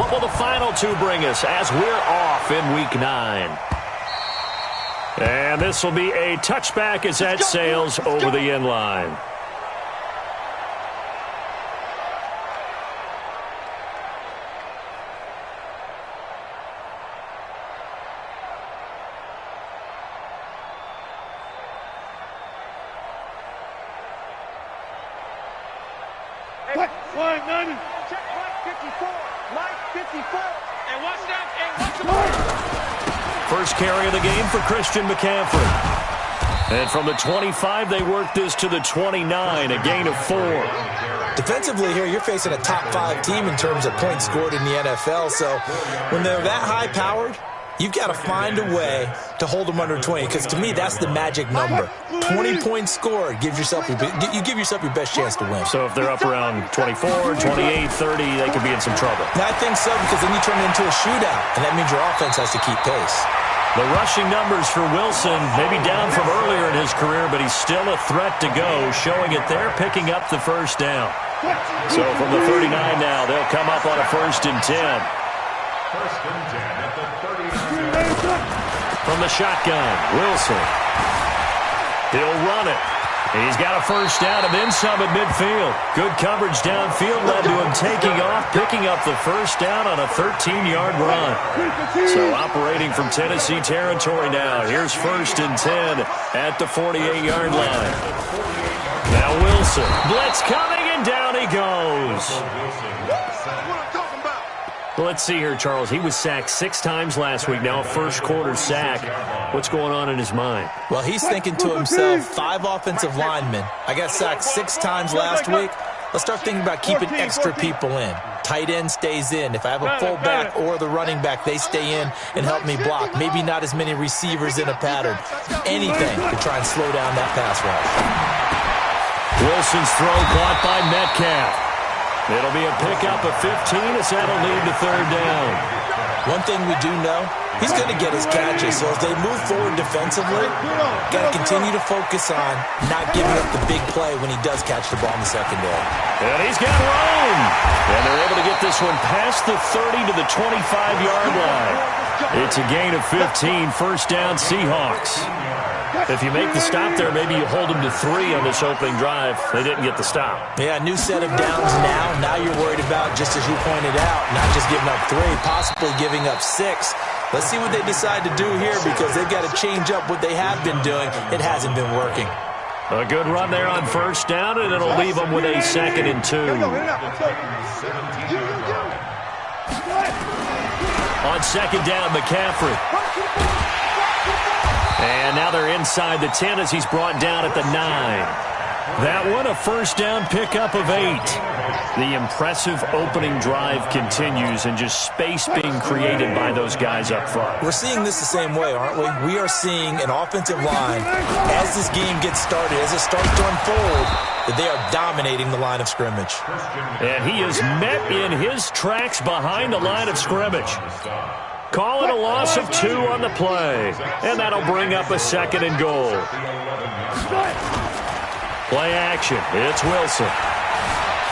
What will the final two bring us as we're off in Week 9? And this will be a touchback as that sails over the end line. First carry of the game for Christian McCaffrey. And from the 25, they work this to the 29, a gain of 4. Defensively here, you're facing a top 5 team in terms of points scored in the NFL. So when they're that high-powered, you've got to find a way to hold them under 20, because to me, that's the magic number. 20 points scored, you give yourself your best chance to win. So if they're up around 24, 28, 30, they could be in some trouble. I think so, because then you turn it into a shootout, and that means your offense has to keep pace. The rushing numbers for Wilson, maybe down from earlier in his career, but he's still a threat to go, showing it there, picking up the first down. So from the 39 now, they'll come up on a 1st and 10. First and 10 at the 39. From the shotgun, Wilson. He'll run it. He's got a first down and then some at midfield. Good coverage downfield led to him taking off, picking up the first down on a 13-yard run. So operating from Tennessee territory now. Here's 1st and 10 at the 48-yard line. Now Wilson. Blitz coming, and down he goes. Let's see here, Charles. He was sacked 6 times last week. Now a first-quarter sack. What's going on in his mind? Well, he's thinking to himself, 5 offensive linemen. I got sacked 6 times last week. Let's start thinking about keeping extra people in. Tight end stays in. If I have a fullback or the running back, they stay in and help me block. Maybe not as many receivers in a pattern. Anything to try and slow down that pass rush. Wilson's throw caught by Metcalf. It'll be a pickup of 15 as that'll lead to 3rd down. One thing we do know, he's going to get his catches. So as they move forward defensively, got to continue to focus on not giving up the big play when he does catch the ball in the secondary. And he's got room. And they're able to get this one past the 30 to the 25-yard line. It's a gain of 15, 1st down Seahawks. If you make the stop there, maybe you hold them to 3 on this opening drive. They didn't get the stop. Yeah, new set of downs now. Now you're worried about, just as you pointed out, not just giving up 3, possibly giving up 6. Let's see what they decide to do here, because they've got to change up what they have been doing. It hasn't been working. A good run there on 1st down, and it'll leave them with a 2nd and 2. On 2nd down, McCaffrey. And now they're inside the 10 as he's brought down at the 9. That one, a 1st down pickup of 8. The impressive opening drive continues, and just space being created by those guys up front. We're seeing this the same way, aren't we? We are seeing an offensive line, as this game gets started, as it starts to unfold, that they are dominating the line of scrimmage. And he is met in his tracks behind the line of scrimmage. Call it a loss of 2 on the play. And that'll bring up a 2nd and goal. Play action. It's Wilson.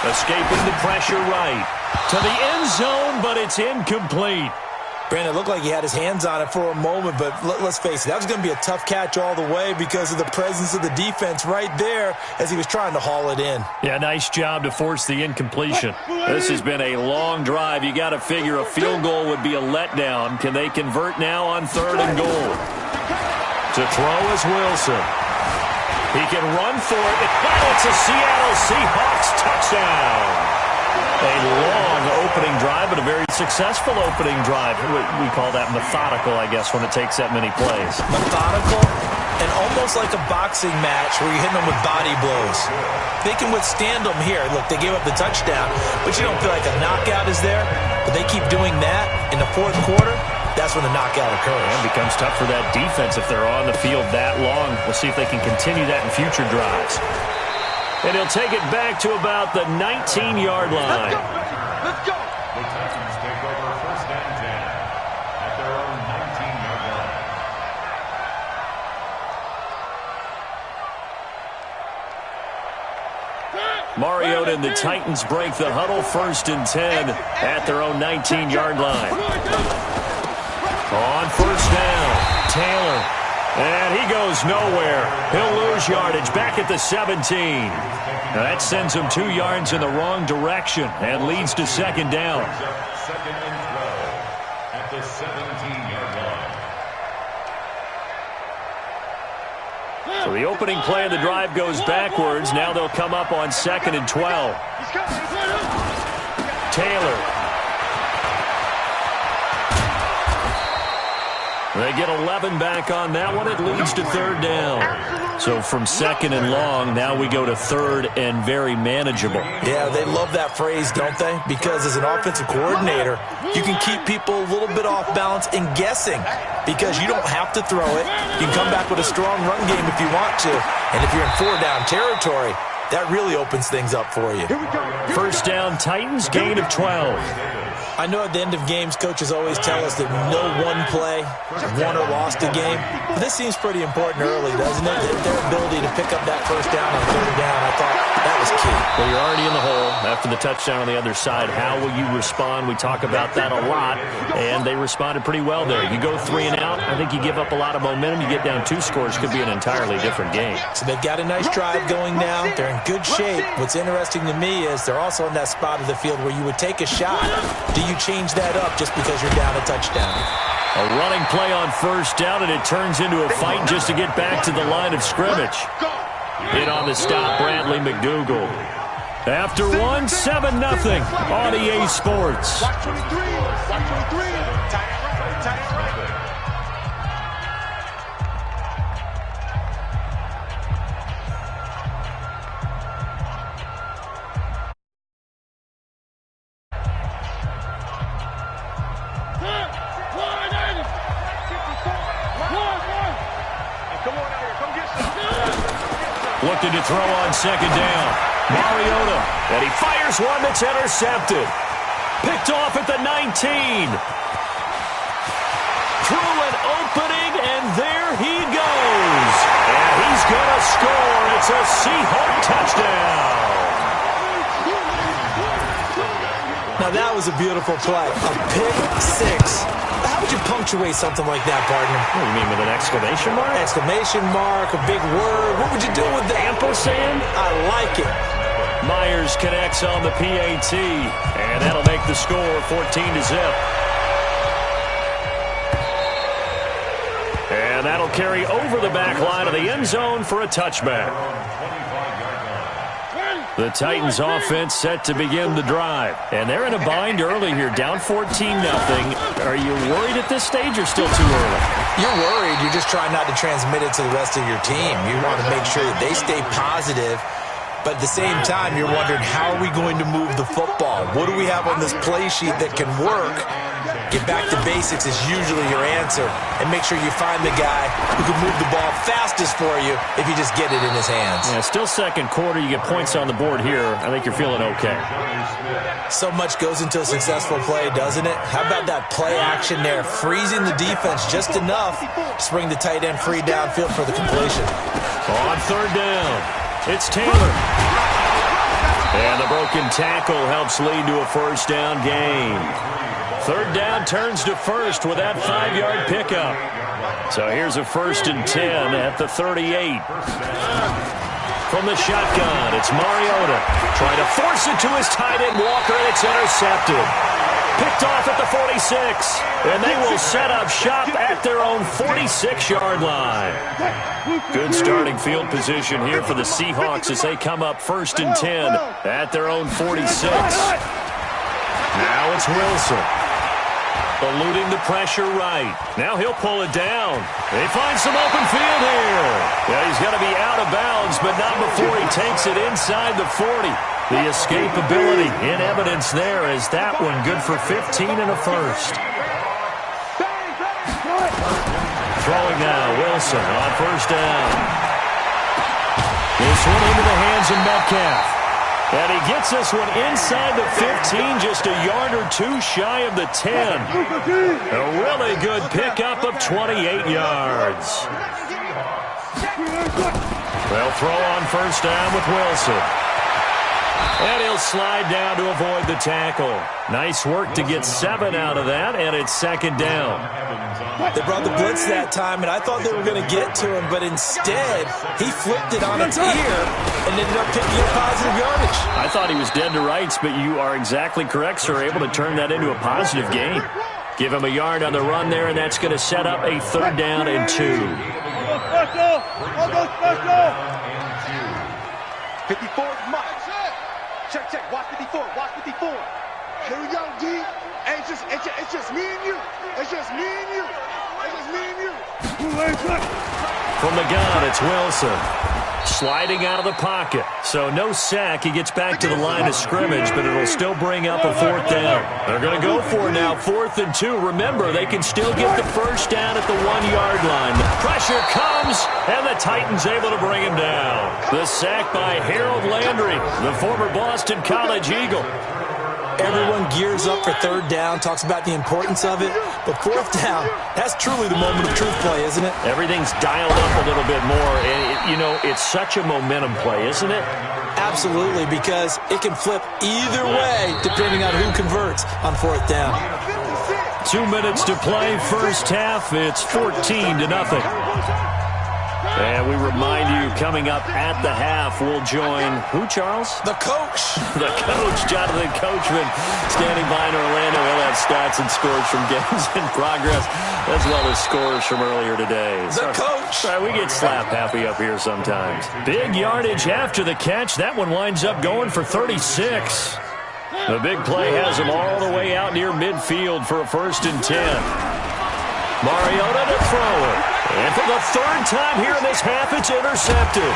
Escaping the pressure right. To the end zone, but it's incomplete. Brandon, it looked like he had his hands on it for a moment, but let's face it, that was going to be a tough catch all the way because of the presence of the defense right there as he was trying to haul it in. Yeah, nice job to force the incompletion. This has been a long drive. You got to figure a field goal would be a letdown. Can they convert now on 3rd and goal? To throw is Wilson. He can run for it. Now it's a Seattle Seahawks touchdown. A long opening drive, but a very successful opening drive. We call that methodical, I guess, when it takes that many plays. Methodical and almost like a boxing match where you're hitting them with body blows. They can withstand them here. Look, they gave up the touchdown, but you don't feel like a knockout is there. But they keep doing that in the 4th quarter. That's when the knockout occurs. And it becomes tough for that defense if they're on the field that long. We'll see if they can continue that in future drives. And he'll take it back to about the 19-yard line. Let's go. The Titans take over 1st and 10 at their own 19-yard line. Mariota and the Titans break the huddle, 1st and 10 at their own 19-yard line. On 1st down, Taylor. And he goes nowhere. He'll lose yardage back at the 17. Now that sends him 2 yards in the wrong direction and leads to 2nd down. 2nd and 12 at the 17-yard line. So the opening play of the drive goes backwards. Now they'll come up on 2nd and 12. Taylor. They get 11 back on that one. It leads to 3rd down. So from 2nd and long, now we go to 3rd and very manageable. Yeah, they love that phrase, don't they? Because as an offensive coordinator, you can keep people a little bit off balance and guessing because you don't have to throw it. You can come back with a strong run game if you want to. And if you're in 4-down territory, that really opens things up for you. 1st down, Titans, gain of 12. I know at the end of games, coaches always tell us that no one play won or lost a game. But this seems pretty important early, doesn't it? Their ability to pick up that 1st down on 3rd down, I thought that was key. Well, you're already in the hole after the touchdown on the other side. How will you respond? We talk about that a lot, and they responded pretty well there. You go 3 and out, I think you give up a lot of momentum. You get down 2 scores, could be an entirely different game. So they've got a nice drive going now. They're in good shape. What's interesting to me is they're also in that spot of the field where you would take a shot. Do you change that up just because you're down a touchdown? A running play on 1st down, and it turns into a fight just to get back to the line of scrimmage. In on the stop, Bradley McDougald. After 1, 7-0 on EA Sports. Watch 23. Watch 23. Tight end right. Looking to throw on 2nd down. Mariota. And he fires one that's intercepted. Picked off at the 19. Through an opening, and there he goes. And he's going to score. It's a Seahawk touchdown. Now that was a beautiful play. A pick 6. How would you punctuate something like that, partner? What do you mean, with an exclamation mark? Exclamation mark, a big word. What would you do with that? Ampersand? I like it. Myers connects on the PAT, and that'll make the score 14-0. And that'll carry over the back line of the end zone for a touchback. The Titans offense set to begin the drive. And they're in a bind early here, down 14-0. Are you worried at this stage or still too early? You're worried. You're just trying not to transmit it to the rest of your team. You want to make sure that they stay positive. But at the same time, you're wondering, how are we going to move the football? What do we have on this play sheet that can work? Get back to basics is usually your answer. And make sure you find the guy who can move the ball fastest for you if you just get it in his hands. Yeah, still 2nd quarter. You get points on the board here. I think you're feeling okay. So much goes into a successful play, doesn't it? How about that play action there? Freezing the defense just enough to bring the tight end free downfield for the completion. On 3rd down, it's Taylor. And the broken tackle helps lead to a 1st down gain. 3rd down turns to 1st with that 5-yard pickup. So here's a 1st and 10 at the 38. From the shotgun, it's Mariota trying to force it to his tight end Walker, and it's intercepted. Picked off at the 46, and they will set up shop at their own 46-yard line. Good starting field position here for the Seahawks as they come up 1st and 10 at their own 46. Now it's Wilson. Eluding the pressure right. Now he'll pull it down. He finds some open field here. Yeah, he's going to be out of bounds, but not before he takes it inside the 40. The escapability in evidence there as that one good for 15 and a 1st. Throwing now, Wilson on 1st down. This one into the hands of Metcalf. And he gets this one inside the 15, just a yard or 2 shy of the 10. A really good pickup of 28 yards. They'll throw on 1st down with Wilson. And he'll slide down to avoid the tackle. Nice work to get 7 out of that, and it's second down. They brought the blitz that time, and I thought they were going to get to him, but instead, he flipped it on its ear and ended up picking up positive yardage. I thought he was dead to rights, but you are exactly correct, sir. Able to turn that into a positive gain. Give him a yard on the run there, and that's going to set up a 3rd down and 2. 54, Mike. Check. Watch 54. Here we go, D. It's just me and you. It's just me and you. From the gun, it's Wilson. Sliding out of the pocket. So no sack. He gets back to the line of scrimmage, but it'll still bring up a 4th down. They're going to go for it now, 4th and 2. Remember, they can still get the 1st down at the 1-yard line. The pressure comes, and the Titans able to bring him down. The sack by Harold Landry, the former Boston College Eagle. Everyone gears up for 3rd down, talks about the importance of it. But 4th down, that's truly the moment of truth play, isn't it? Everything's dialed up a little bit more. And, it's such a momentum play, isn't it? Absolutely, because it can flip either way depending on who converts on 4th down. 2 minutes to play, first half. It's 14-0. And we remind you, coming up at the half, we'll join who, Charles? The coach. The coach, Jonathan Coachman, standing by in Orlando. He'll have stats and scores from games in progress, as well as scores from earlier today. The coach. Sorry, we get slap happy up here sometimes. Big yardage after the catch. That one winds up going for 36. The big play has him all the way out near midfield for a 1st and 10. Mariota to throw it. And for the 3rd time here in this half, it's intercepted.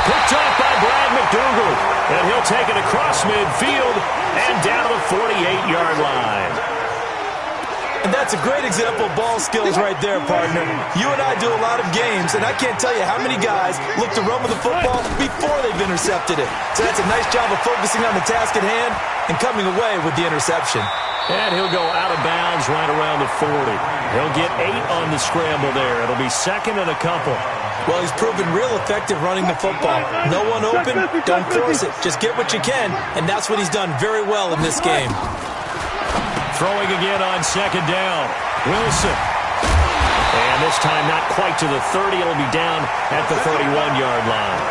Picked off by Brad McDougal. And he'll take it across midfield and down to the 48-yard line. And that's a great example of ball skills right there, partner. You and I do a lot of games, and I can't tell you how many guys look to run with the football before they've intercepted it. So that's a nice job of focusing on the task at hand and coming away with the interception. And he'll go out of bounds right around the 40. He'll get 8 on the scramble there. It'll be 2nd and a couple. Well, he's proven real effective running the football. No one open, don't force it. Just get what you can, and that's what he's done very well in this game. Throwing again on 2nd down. Wilson. And this time not quite to the 30. It'll be down at the 31-yard line.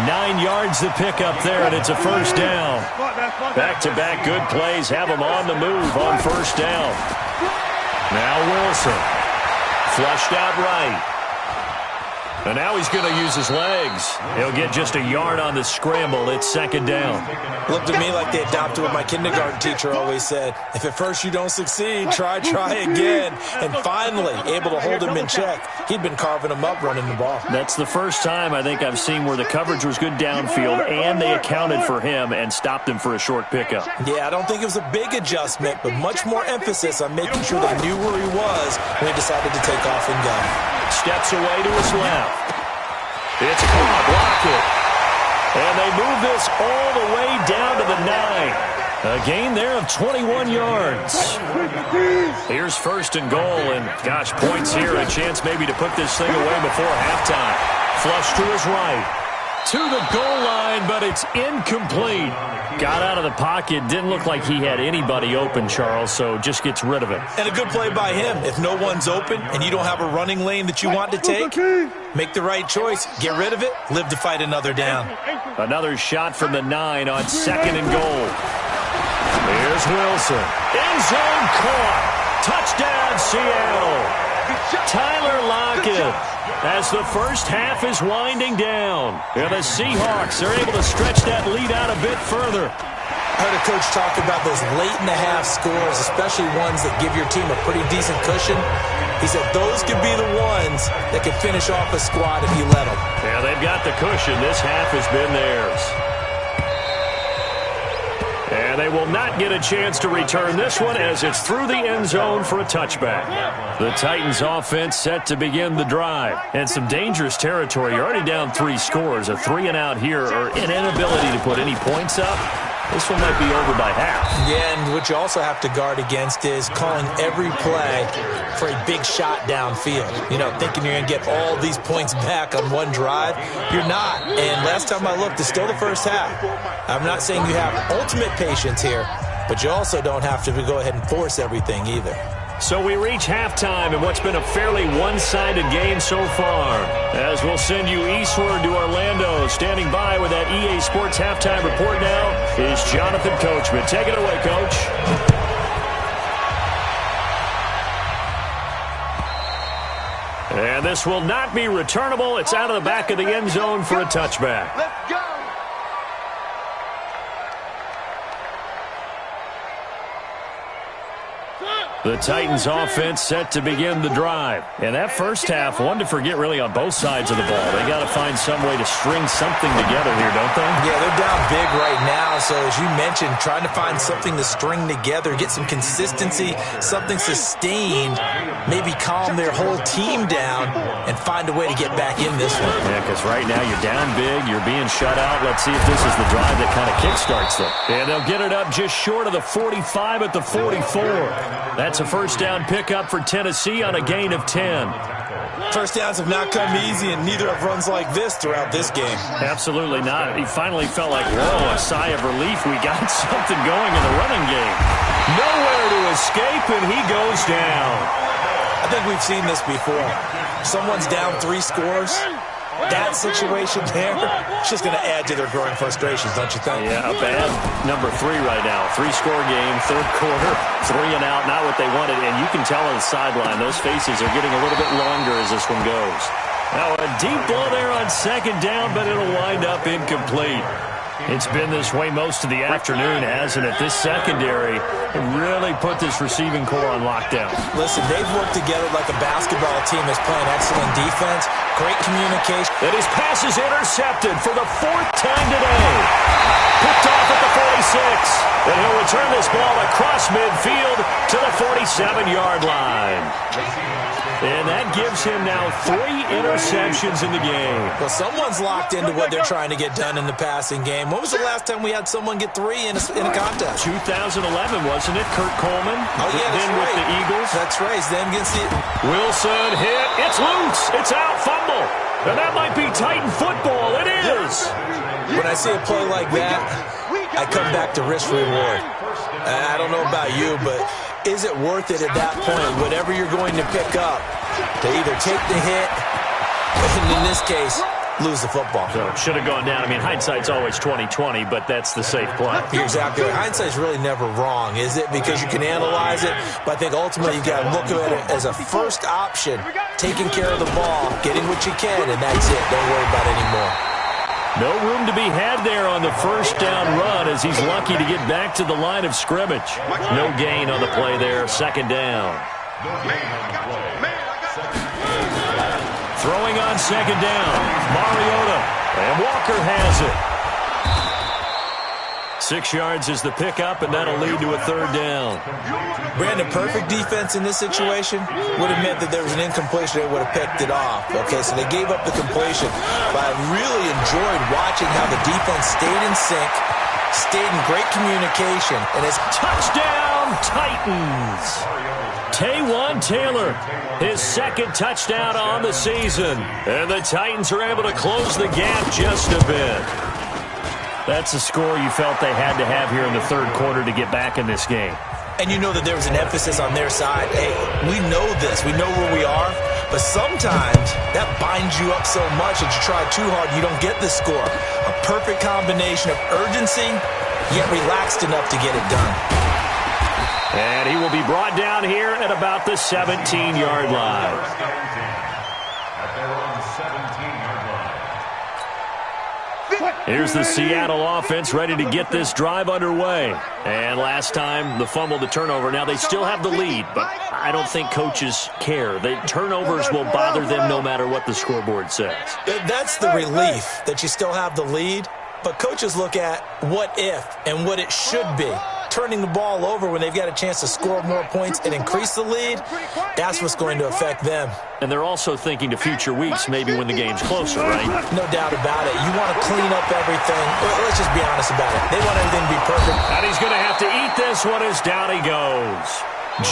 9 yards to pick up there, and it's a 1st down. Back-to-back good plays have him on the move on 1st down. Now Wilson. Flushed out right. And now he's going to use his legs. He'll get just a yard on the scramble. It's 2nd down. Looked to me like they adopted what my kindergarten teacher always said. If at first you don't succeed, try again. And finally, able to hold him in check. He'd been carving him up running the ball. That's the first time I think I've seen where the coverage was good downfield and they accounted for him and stopped him for a short pickup. Yeah, I don't think it was a big adjustment, but much more emphasis on making sure they knew where he was when he decided to take off and go. Steps away to his left. It's caught, blocked it. And they move this all the way down to the 9. A gain there of 21 yards. Here's 1st and goal, and gosh, points here, a chance maybe to put this thing away before halftime. Flush to his right. To the goal line, but it's incomplete. Got out of the pocket. Didn't look like he had anybody open, Charles, so just gets rid of it. And a good play by him. If no one's open and you don't have a running lane that you want to take, make the right choice. Get rid of it. Live to fight another down. Another shot from the 9 on 2nd and goal. Here's Wilson. End zone caught. Touchdown, Seattle. Tyler Lockett, as the first half is winding down. And the Seahawks are able to stretch that lead out a bit further. I heard a coach talk about those late-in-the-half scores, especially ones that give your team a pretty decent cushion. He said those could be the ones that could finish off a squad if you let them. Yeah, they've got the cushion. This half has been theirs. And they will not get a chance to return this one as it's through the end zone for a touchback. The Titans offense set to begin the drive. And some dangerous territory. You're already down 3 scores. A 3-and-out here or an inability to put any points up. this one might be over by half. Yeah, and what you also have to guard against is calling every play for a big shot downfield. You know, thinking you're going to get all these points back on one drive. You're not. And last time I looked, it's still the first half. I'm not saying you have ultimate patience here, but you also don't have to go ahead and force everything either. So we reach halftime in what's been a fairly one-sided game so far. As we'll send you eastward to Orlando. Standing by with that EA Sports halftime report now is Jonathan Coachman. Take it away, Coach. And this will not be returnable. It's out of the back of the end zone for a touchback. Let's go. The Titans offense set to begin the drive. And that first half, one to forget really on both sides of the ball. They got to find some way to string something together here, don't they? Yeah, they're down big right now. So as you mentioned, trying to find something to string together, get some consistency, something sustained, maybe calm their whole team down and find a way to get back in this one. Yeah, because right now you're down big, you're being shut out. Let's see if this is the drive that kind of kickstarts them. And they'll get it up just short of the 45 at the 44. That's a first down pickup for Tennessee on a gain of 10. First downs have not come easy, and neither have runs like this throughout this game. Absolutely not. He finally felt like, whoa, a sigh of relief. We got something going in the running game. Nowhere to escape, and he goes down. I think we've seen this before. Someone's down 3 scores. That situation there, it's just going to add to their growing frustrations, don't you think? Yeah, a bad number 3 right now. 3-score game, third quarter, 3 and out, not what they wanted. And you can tell on the sideline, those faces are getting a little bit longer as this one goes. Now a deep ball there on second down, but it'll wind up incomplete. It's been this way most of the afternoon, hasn't it? This secondary really put this receiving core on lockdown. Listen, they've worked together like a basketball team that's playing excellent defense, great communication. And his pass is intercepted for the 4th time today. Picked off at the 46. And he'll return this ball across midfield to the 47-yard line. And that gives him now 3 interceptions in the game. Well, someone's locked into what they're trying to get done in the passing game. When was the last time we had someone get 3 in a contest? 2011, wasn't it? Kurt Coleman. Oh, yeah, that's then right. With the Eagles. That's right. Then against the... Wilson hit. It's loose. It's out. Fumble. And that might be Titan football. It is. When I see a play like that, I come back to risk reward. I don't know about you, but is it worth it at that point, whatever you're going to pick up, to either take the hit, and in this case, lose the football? So should have gone down. I mean, hindsight's always 20/20, but that's the safe play. You're exactly right. Hindsight's really never wrong, is it? Because you can analyze it, but I think ultimately you've got to look at it as a first option, taking care of the ball, getting what you can, and that's it. Don't worry about it anymore. No room to be had there on the first down run as he's lucky to get back to the line of scrimmage. No gain on the play there, second down. Throwing on second down, Mariota, and Walker has it. 6 yards is the pickup, and that'll lead to a third down. Brandon, perfect defense in this situation would have meant that there was an incompletion. They would have picked it off. Okay, so they gave up the completion. But I really enjoyed watching how the defense stayed in sync, stayed in great communication, and it's touchdown Titans. Taywan Taylor, his 2nd touchdown on the season. And the Titans are able to close the gap just a bit. That's a score you felt they had to have here in the third quarter to get back in this game. And you know that there was an emphasis on their side. Hey, we know this. We know where we are. But sometimes that binds you up so much that you try too hard, you don't get the score. A perfect combination of urgency, yet relaxed enough to get it done. And he will be brought down here at about the 17-yard line. At their own 17-yard line. Here's the Seattle offense ready to get this drive underway. And last time, the fumble, the turnover. Now, they still have the lead, but I don't think coaches care. The turnovers will bother them no matter what the scoreboard says. That's the relief, that you still have the lead. But coaches look at what if and what it should be. turning the ball over when they've got a chance to score more points and increase the lead, that's what's going to affect them. And they're also thinking to future weeks, maybe when the game's closer, right? No doubt about it. You want to clean up everything. Let's just be honest about it. They want everything to be perfect. And he's going to have to eat this one as down he goes.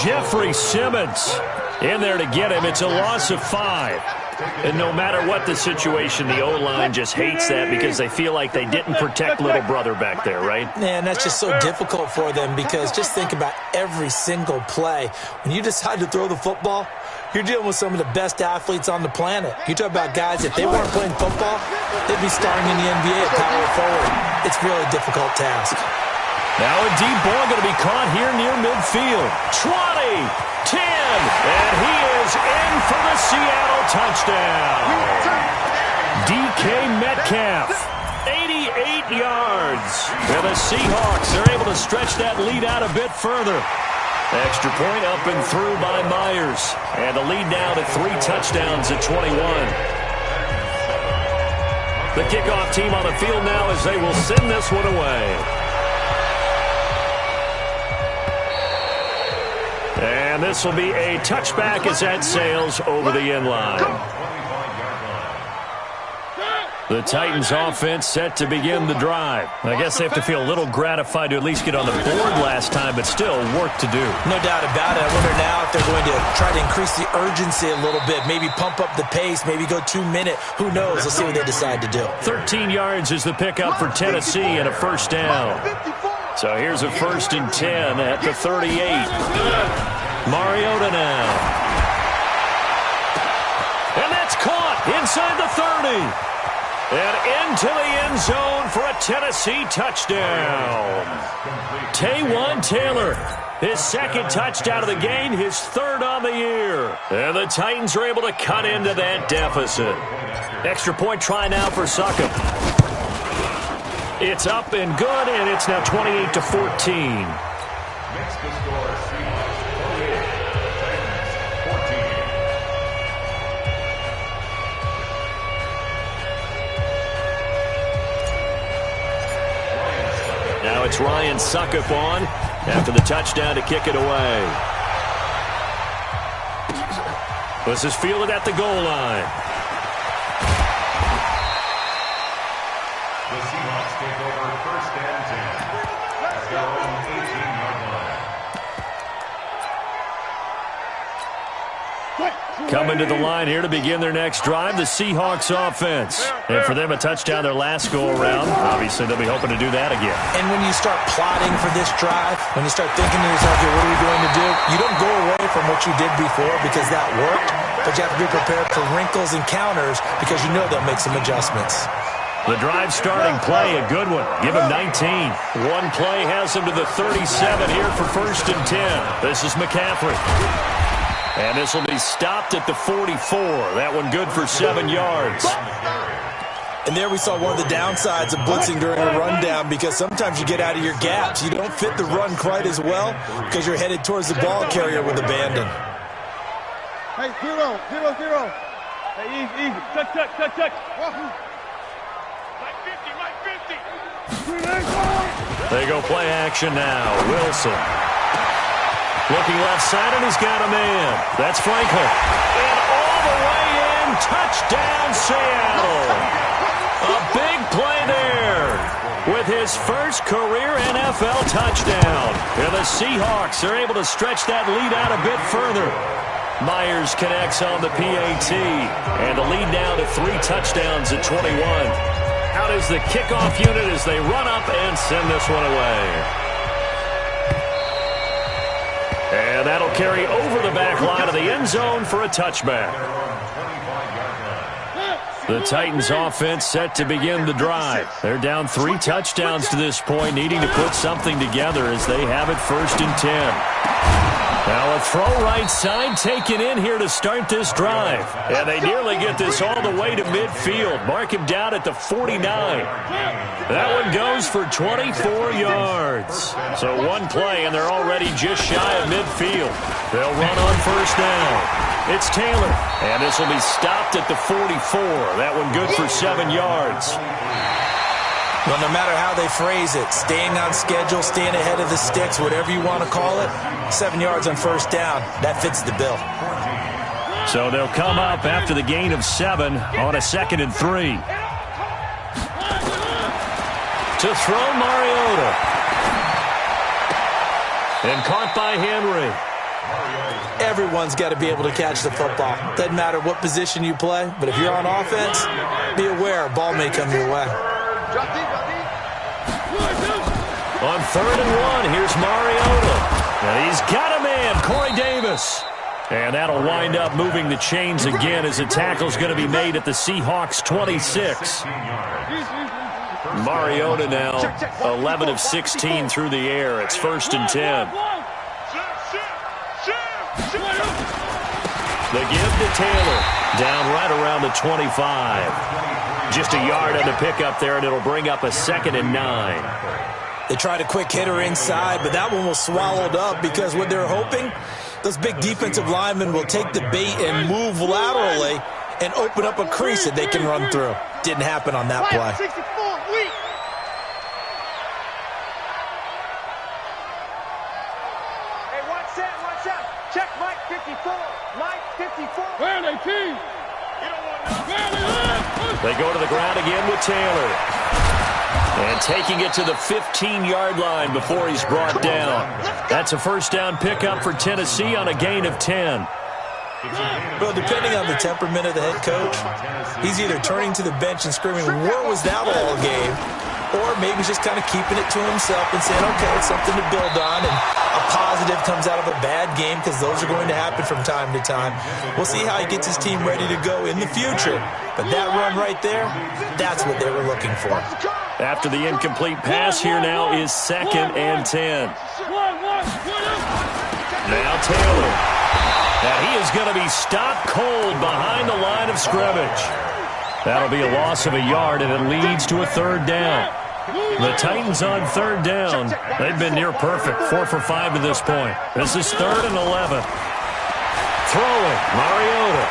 Jeffrey Simmons in there to get him. It's a loss of 5. And no matter what the situation, the O-line just hates that because they feel like they didn't protect little brother back there, right? Man, that's just so difficult for them because just think about every single play. When you decide to throw the football, you're dealing with some of the best athletes on the planet. You talk about guys, if they weren't playing football, they'd be starting in the NBA at power forward. It's really a difficult task. Now a deep ball going to be caught here near midfield. 20, 10, and he is in for the Seattle touchdown. DK Metcalf, 88 yards. And the Seahawks are able to stretch that lead out a bit further. Extra point up and through by Myers. And the lead now to 3 touchdowns at 21. The kickoff team on the field now as they will send this one away. And this will be a touchback as that sails over the end line. The Titans offense set to begin the drive. I guess they have to feel a little gratified to at least get on the board last time, but still work to do. No doubt about it. I wonder now if they're going to try to increase the urgency a little bit, maybe pump up the pace, maybe go 2-minute. Who knows? Let's see what they decide to do. 13 yards is the pickup for Tennessee and a first down. So here's a 1st and 10 at the 38. Mariota now. And that's caught inside the 30. And into the end zone for a Tennessee touchdown. Taywan Taylor, his 2nd touchdown of the game, his 3rd on the year. And the Titans are able to cut into that deficit. Extra point try now for Succop. It's up and good, and it's now 28-14. Makes the score Seahawks 48, Titans 14. Now it's Ryan Succop on after the touchdown to kick it away. This is fielded at the goal line. The Seahawks take over 1st and 10 at their own 18-yard line. Coming to the line here to begin their next drive, the Seahawks offense. And for them, a touchdown their last go-around. Obviously, they'll be hoping to do that again. And when you start plotting for this drive, when you start thinking to yourself, okay, what are we going to do? You don't go away from what you did before because that worked, but you have to be prepared for wrinkles and counters because you know they'll make some adjustments. The drive starting play, a good one. Give him 19. One play has him to the 37 here for 1st and 10. This is McCaffrey. And this will be stopped at the 44. That one good for 7 yards. And there we saw one of the downsides of blitzing during a rundown because sometimes you get out of your gaps. You don't fit the run quite as well because you're headed towards the ball carrier with abandon. Hey, 0, 0, 0. Hey, easy. Touch. They go play action now. Wilson. Looking left side, and he's got a man. That's Franklin. And all the way in, touchdown Seattle. A big play there with his first career NFL touchdown. And the Seahawks are able to stretch that lead out a bit further. Myers connects on the PAT. And the lead now to 3 touchdowns at 21. Out is the kickoff unit as they run up and send this one away. And that'll carry over the back line of the end zone for a touchback. The Titans offense set to begin the drive. They're down 3 touchdowns to this point, needing to put something together as they have it 1st and 10. Now a throw right side taken in here to start this drive. And they nearly get this all the way to midfield. Mark him down at the 49. That one goes for 24 yards. So one play, and they're already just shy of midfield. They'll run on 1st down. It's Taylor. And this will be stopped at the 44. That one good for 7 yards. Well, no matter how they phrase it, staying on schedule, staying ahead of the sticks, whatever you want to call it, 7 yards on first down, that fits the bill. So they'll come up after the gain of 7 on a 2nd and 3. To throw, Mariota. And caught by Henry. Everyone's got to be able to catch the football. Doesn't matter what position you play, but if you're on offense, be aware a ball may come your way. On 3rd and 1, here's Mariota. And he's got a man, Corey Davis. And that'll wind up moving the chains again as a tackle's going to be made at the Seahawks 26. Mariota now 11 of 16 through the air. It's 1st and 10. The give to Taylor. Down right around the 25. Just a yard on the pickup there, and it'll bring up a 2nd and 9. They tried a quick hitter inside, but that one was swallowed up because what they're hoping, those big defensive linemen will take the bait and move laterally and open up a crease that they can run through. Didn't happen on that play. Hey, watch out. Check Mike 54. Mike 54. Where are they, team? They go to the ground again with Taylor. And taking it to the 15-yard line before he's brought down. That's a first down pickup for Tennessee on a gain of 10. Well, depending on the temperament of the head coach, he's either turning to the bench and screaming, "Where was that all game?" Or maybe he's just kind of keeping it to himself and saying, okay, it's something to build on, and a positive comes out of a bad game because those are going to happen from time to time. We'll see how he gets his team ready to go in the future. But that run right there, that's what they were looking for. After the incomplete pass, here now is 2nd and 10. Now Taylor. And he is going to be stopped cold behind the line of scrimmage. That'll be a loss of a yard, and it leads to a 3rd down. The Titans on 3rd down. They've been near perfect, 4 for 5 to this point. This is 3rd and 11. Throwing, Mariota.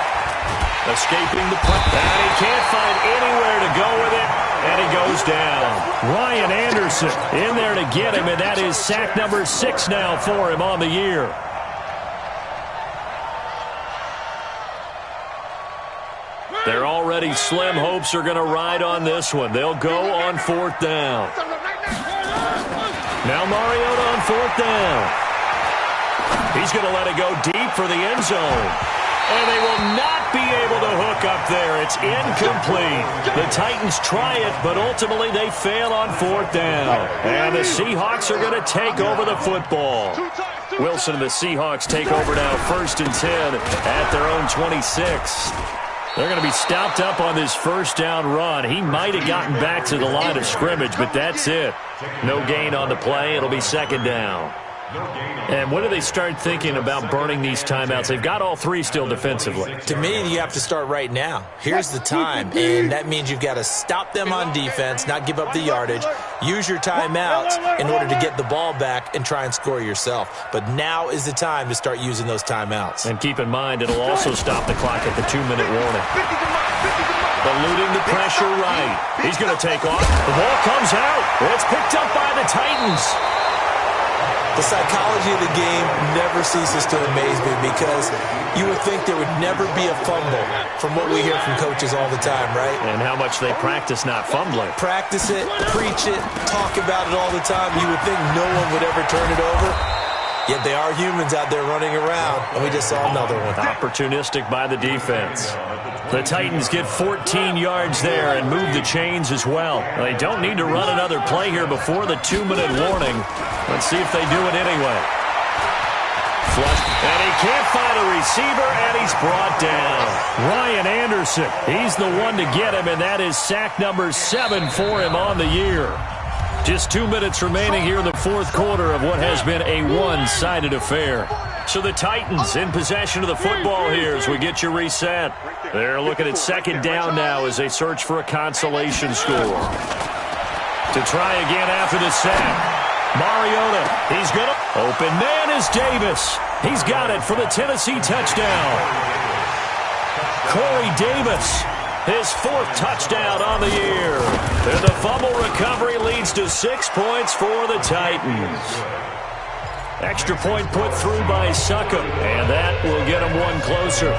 Escaping the punt. And he can't find anywhere to go with it, and he goes down. Ryan Anderson in there to get him, and that is sack number 6 now for him on the year. Their already slim hopes are going to ride on this one. They'll go on 4th down. Now Mariota on 4th down. He's going to let it go deep for the end zone. And they will not be able to hook up there. It's incomplete. The Titans try it, but ultimately they fail on 4th down. And the Seahawks are going to take over the football. Wilson and the Seahawks take over now 1st and 10 at their own 26. They're going to be stopped up on this first down run. He might have gotten back to the line of scrimmage, but that's it. No gain on the play. It'll be 2nd down. And when do they start thinking about burning these timeouts? They've got all 3 still defensively. To me, you have to start right now. Here's the time, and that means you've got to stop them on defense, not give up the yardage, use your timeouts in order to get the ball back and try and score yourself. But now is the time to start using those timeouts. And keep in mind, it'll also stop the clock at the 2-minute warning. Eluding the pressure right. He's going to take off. The ball comes out. It's picked up by the Titans. The psychology of the game never ceases to amaze me because you would think there would never be a fumble from what we hear from coaches all the time, right? And how much they practice not fumbling. Practice it, preach it, talk about it all the time. You would think no one would ever turn it over. Yet they are humans out there running around, and we just saw another one. Opportunistic by the defense. The Titans get 14 yards there and move the chains as well. They don't need to run another play here before the 2-minute warning. Let's see if they do it anyway. Flush, and he can't find a receiver, and he's brought down. Ryan Anderson, he's the one to get him, and that is sack number 7 for him on the year. Just 2 minutes remaining here in the 4th quarter of what has been a one-sided affair. So the Titans in possession of the football here as we get you reset. They're looking at 2nd down now as they search for a consolation score. To try again after the sack. Mariota, he's going to open man is Davis. He's got it for the Tennessee touchdown. Corey Davis His 4th touchdown on the year. And the fumble recovery leads to 6 points for the Titans. Extra point put through by Succop, and that will get them one closer.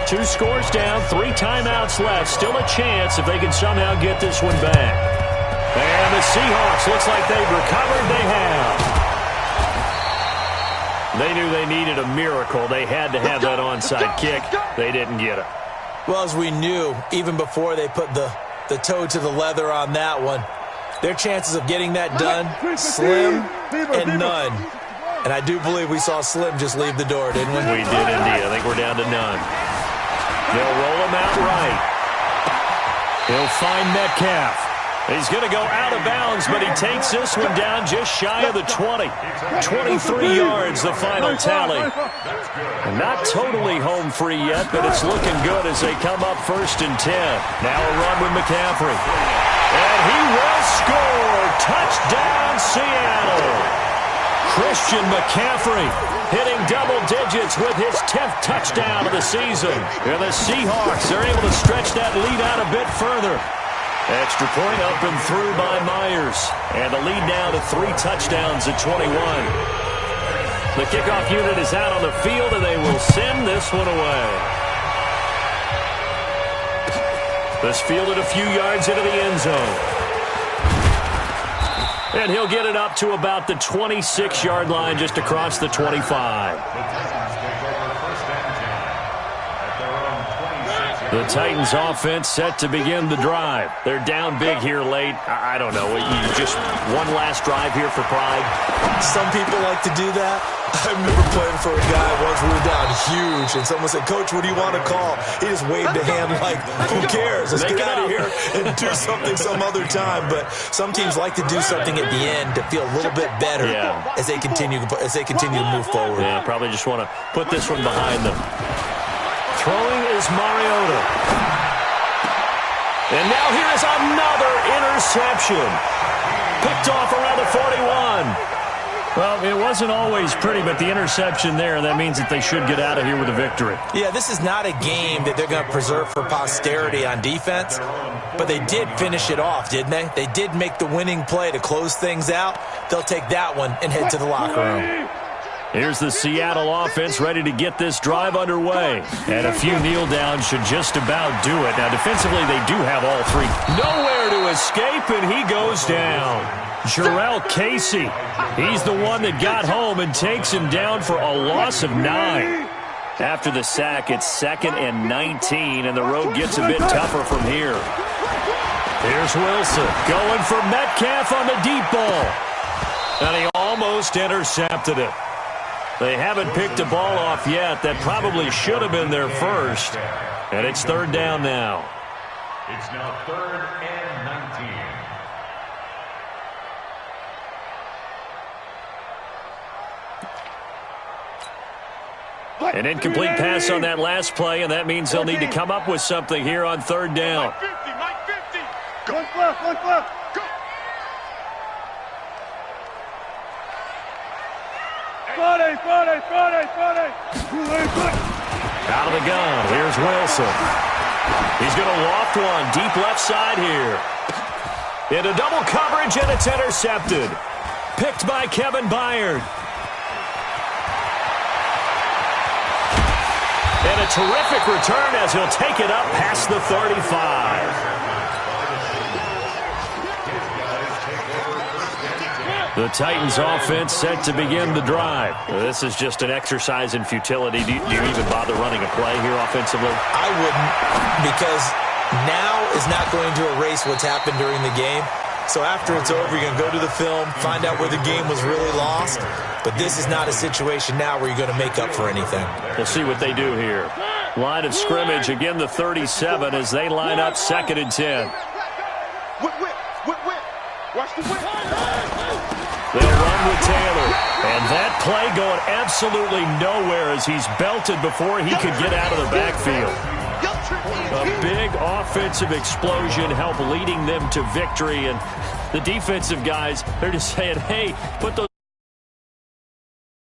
2 scores down, 3 timeouts left. Still a chance if they can somehow get this one back. And the Seahawks, looks like they've recovered. They have. They knew they needed a miracle. They had to have that onside kick. They didn't get it. Well, as we knew, even before they put the toe to the leather on that one, their chances of getting that done, slim and none. And I do believe we saw Slim just leave the door, didn't we? We did indeed. I think we're down to none. They'll roll him out right. He'll find Metcalf. He's going to go out of bounds, but he takes this one down just shy of the 20. 23 yards, the final tally. And not totally home free yet, but it's looking good as they come up 1st and 10. Now a run with McCaffrey. And he will score. Touchdown, Seattle. Christian McCaffrey hitting double digits with his 10th touchdown of the season. And the Seahawks are able to stretch that lead out a bit further. Extra point up and through by Myers. And the lead now to 3 touchdowns at 21. The kickoff unit is out on the field, and they will send this one away. This fielded a few yards into the end zone. And he'll get it up to about the 26-yard line, just across the 25. The Titans offense set to begin the drive. They're down big here late. I don't know. You just one last drive here for pride. Some people like to do that. I remember playing for a guy once. We were down huge, and someone said, "Coach, what do you want to call?" He just waved a hand like, "Who cares? Let's get out of here and do something some other time." But some teams like to do something at the end to feel a little bit better as they continue to move forward. Yeah, probably just want to put this one behind them. Throwing is Mariota. And now here is another interception. Picked off around the 41. Well, it wasn't always pretty, but the interception there, that means that they should get out of here with a victory. Yeah, this is not a game that they're going to preserve for posterity on defense, but they did finish it off, didn't they? They did make the winning play to close things out. They'll take that one and head to the locker room. Here's the Seattle offense ready to get this drive underway. And a few kneel downs should just about do it. Now, defensively, they do have all 3. Nowhere to escape, and he goes down. Jarrell Casey. He's the one that got home and takes him down for a loss of 9. After the sack, it's 2nd and 19, and the road gets a bit tougher from here. Here's Wilson going for Metcalf on the deep ball. And he almost intercepted it. They haven't picked a ball off yet. That probably should have been their first. And it's 3rd down now. It's now 3rd and 19. An incomplete pass on that last play, and that means they'll need to come up with something here on 3rd down. 50, Mike 50. Go left, go. Out of the gun, here's Wilson. He's going to loft one deep left side here. Into double coverage, and it's intercepted. Picked by Kevin Byard. And a terrific return as he'll take it up past the 35. The Titans offense set to begin the drive. This is just an exercise in futility. Do you even bother running a play here offensively? I wouldn't, because now is not going to erase what's happened during the game. So after it's over, you're going to go to the film, find out where the game was really lost. But this is not a situation now where you're going to make up for anything. We'll see what they do here. Line of scrimmage, again the 37 as they line up 2nd and 10. Whip. Watch the whip. They'll run with Taylor. And that play going absolutely nowhere as he's belted before he could get out of the backfield. A big offensive explosion helped leading them to victory. And the defensive guys, they're just saying, hey, put those